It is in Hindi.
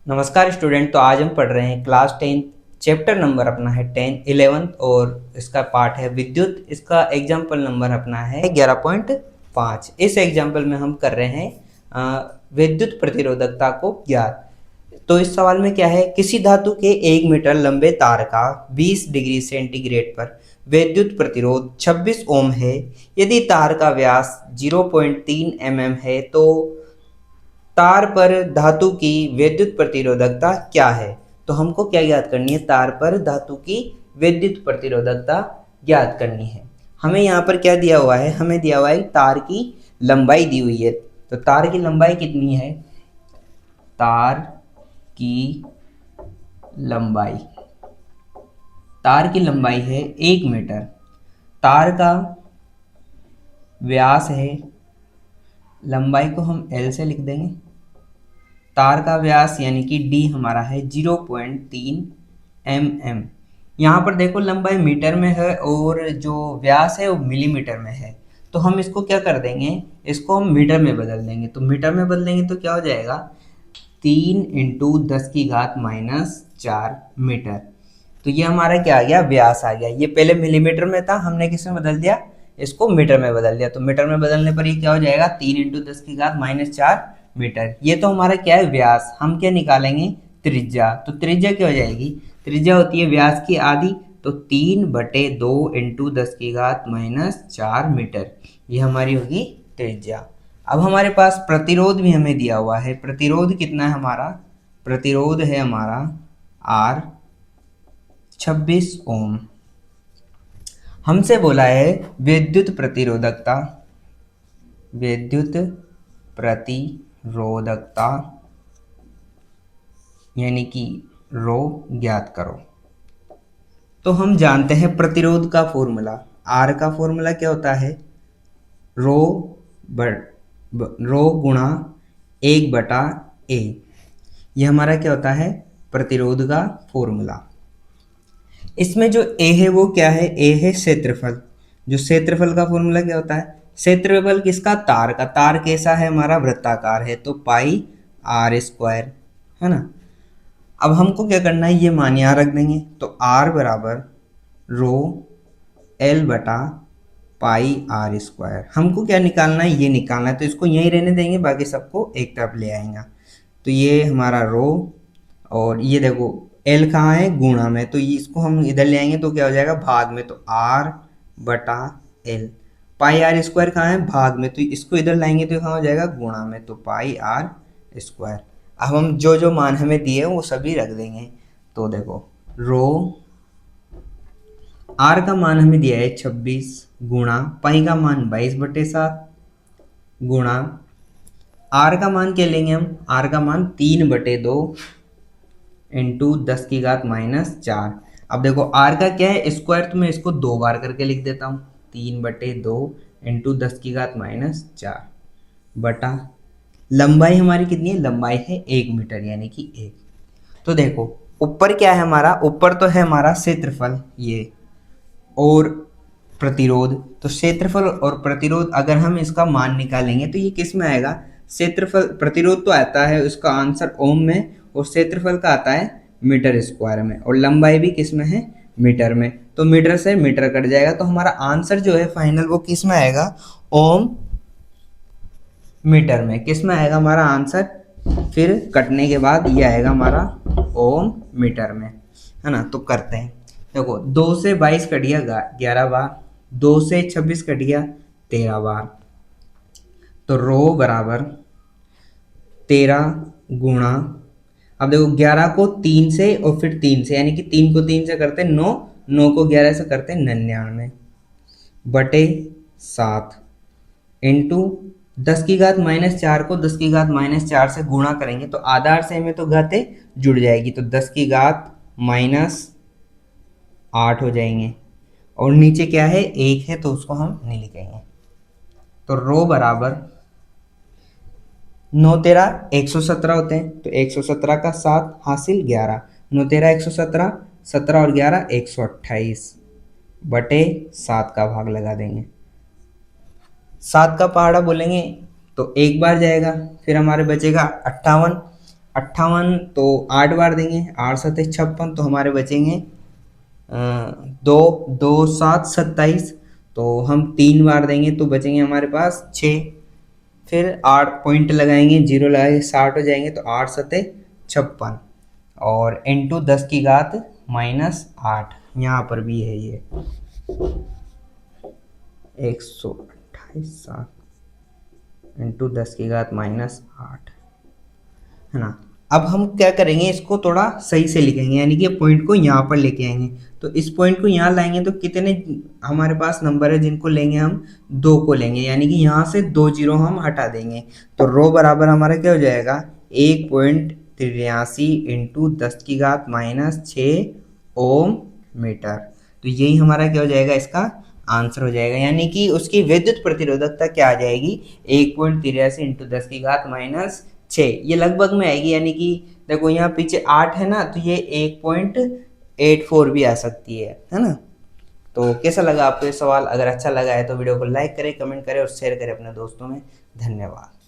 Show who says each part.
Speaker 1: नमस्कार स्टूडेंट। तो आज हम पढ़ रहे हैं क्लास 10 चैप्टर नंबर अपना है 10 11th और इसका पार्ट है विद्युत। इसका एग्जाम्पल नंबर अपना है 11.5। इस एग्जाम्पल में हम कर रहे हैं विद्युत प्रतिरोधकता को ज्ञात। तो इस सवाल में क्या है, किसी धातु के 1 मीटर लंबे तार का 20 डिग्री सेंटीग्रेड पर विद्युत प्रतिरोध 26 ओम है। यदि तार का व्यास 0.3 mm है तो तार पर धातु की विद्युत प्रतिरोधकता क्या है। तो हमको क्या ज्ञात करनी है, तार पर धातु की विद्युत प्रतिरोधकता ज्ञात करनी है। हमें यहाँ पर क्या दिया हुआ है, हमें दिया हुआ है तार की लंबाई दी हुई है। तो तार की लंबाई कितनी है, तार की लंबाई तार की लंबाई है 1 मीटर। तार का व्यास है, लंबाई को हम L से लिख देंगे। तार का व्यास यानी कि D हमारा है 0.3 mm। यहाँ पर देखो लंबाई मीटर में है और जो व्यास है वो मिलीमीटर में है। तो हम इसको क्या कर देंगे, इसको हम मीटर में बदल देंगे। तो मीटर में बदलेंगे तो क्या हो जाएगा, 3 × 10⁻⁴ मीटर। तो ये हमारा क्या आ गया, व्यास आ गया। ये पहले मिलीमीटर में था, हमने किस में बदल दिया, इसको मीटर में बदल दिया। तो मीटर में बदलने पर ये क्या हो जाएगा, 3 × 10⁻⁴ मीटर। ये तो हमारा क्या है, व्यास। हम क्या निकालेंगे, त्रिज्या। तो त्रिज्या क्या हो जाएगी, त्रिज्या होती है व्यास की आधी। तो 3/2 × 10⁻⁴ मीटर, ये हमारी होगी त्रिज्या। अब हमारे पास प्रतिरोध भी हमें दिया हुआ है। प्रतिरोध कितना है हमारा, प्रतिरोध है हमारा R 26 ओम। हमसे बोला है विद्युत प्रतिरोधकता, विद्युत प्रतिरोधकता यानी कि रो ज्ञात करो। तो हम जानते हैं प्रतिरोध का फॉर्मूला, R का फॉर्मूला क्या होता है, रो गुणा 1/A। यह हमारा क्या होता है, प्रतिरोध का फॉर्मूला। इसमें जो A है वो क्या है, A है क्षेत्रफल। जो क्षेत्रफल का फॉर्मूला क्या होता है, क्षेत्रफल किसका, तार का। तार कैसा है हमारा, वृत्ताकार है, तो πr², है ना। अब हमको क्या करना है, ये मान यहाँ रख देंगे। तो R बराबर रो L/πr²। हमको क्या निकालना है, ये निकालना है। तो इसको यहीं रहने देंगे, बाकी सबको एक तरफ ले आएंगे। तो ये हमारा रो, और ये देखो L कहाँ है, गुणा में। तो इसको हम इधर ले आएंगे तो क्या हो जाएगा, भाग में। तो R/L। πr² कहाँ है, भाग में। तो इसको इधर लाएंगे तो कहाँ हो जाएगा, गुणा में। तो πr²। अब हम जो जो मान हमें दिए वो सभी रख देंगे। तो देखो रो R का मान हमें दिया है 26, गुणा पाई का मान 22/7, गुणा R का मान क्या लेंगे हम, R का मान 3/2 × 10⁻⁴। अब देखो R का क्या है, स्क्वायर, तो मैं इसको 2 बार करके लिख देता हूँ। 3/2 × 10⁻⁴ बटा लंबाई हमारी कितनी है, लंबाई है 1 मीटर यानी कि 1। तो देखो ऊपर क्या है हमारा, ऊपर तो है हमारा क्षेत्रफल ये, और प्रतिरोध। तो क्षेत्रफल और प्रतिरोध अगर हम इसका मान निकालेंगे तो ये किस में आएगा, क्षेत्रफल, प्रतिरोध तो आता है उसका आंसर ओम में, और क्षेत्रफल का आता है मीटर स्क्वायर में, और लंबाई भी किस में है, मीटर में। तो मीटर से मीटर कट जाएगा। तो हमारा आंसर जो है फाइनल वो किस में आएगा, ओम मीटर में। किस में आएगा हमारा आंसर, फिर कटने के बाद ये आएगा हमारा ओम मीटर में, है ना। तो करते हैं, देखो 2 से 22 कट गया 11 बार, 2 से 26 कट गया 13 बार। तो रो बराबर 13 गुणा, अब देखो 11 को 3 से और फिर 3 से, यानी कि 3 को 3 से करते 9, 9 को 11 से करते 99 बटे 7 इंटू 10⁻⁴ को 10⁻⁴ से गुणा करेंगे तो आधार से में तो घाते जुड़ जाएगी। तो 10⁻⁸ हो जाएंगे, और नीचे क्या है, 1 है, तो उसको हम नहीं लिखेंगे। तो रो बराबर 9 13 117 होते हैं। तो 117 का 7 हासिल 11, 9 13 117, 17 और 11 128 बटे 7 का भाग लगा देंगे। 7 का पहाड़ा बोलेंगे तो एक बार जाएगा, फिर हमारे बचेगा 58, 58 तो 8 बार देंगे, 8 सत्ते 56, तो हमारे बचेंगे 2, 2 7 27, तो हम 3 बार देंगे तो बचेंगे हमारे पास 6। फिर 8 पॉइंट लगाएंगे, 0 लगाएंगे, 60 हो जाएंगे, तो 8 सत्ते 56 और इंटू 10 की घात -8, यहाँ पर भी है ये 128 इंटू 10 की घात -8, है ना। अब हम क्या करेंगे, इसको थोड़ा सही से लिखेंगे, यानी कि पॉइंट को यहाँ पर लेके आएंगे। तो इस पॉइंट को यहाँ लाएंगे तो कितने हमारे पास नंबर है जिनको लेंगे हम, 2 को लेंगे, यानी कि यहाँ से 2 जीरो हम हटा देंगे। तो रो बराबर हमारा क्या हो जाएगा, 1.83 इंटू 10 की घात -6 ओम मीटर। तो यही हमारा क्या हो जाएगा, इसका आंसर हो जाएगा, यानी कि उसकी विद्युत प्रतिरोधकता क्या आ जाएगी, 1.83 इंटू 10 की घात -6, ये लगभग में आएगी, यानी कि देखो यहाँ पीछे 8 है ना, तो ये 1.84 भी आ सकती है ना। तो कैसा लगा आपको ये सवाल? अगर अच्छा लगा है तो वीडियो को लाइक करें, कमेंट करें और शेयर करें अपने दोस्तों में। धन्यवाद।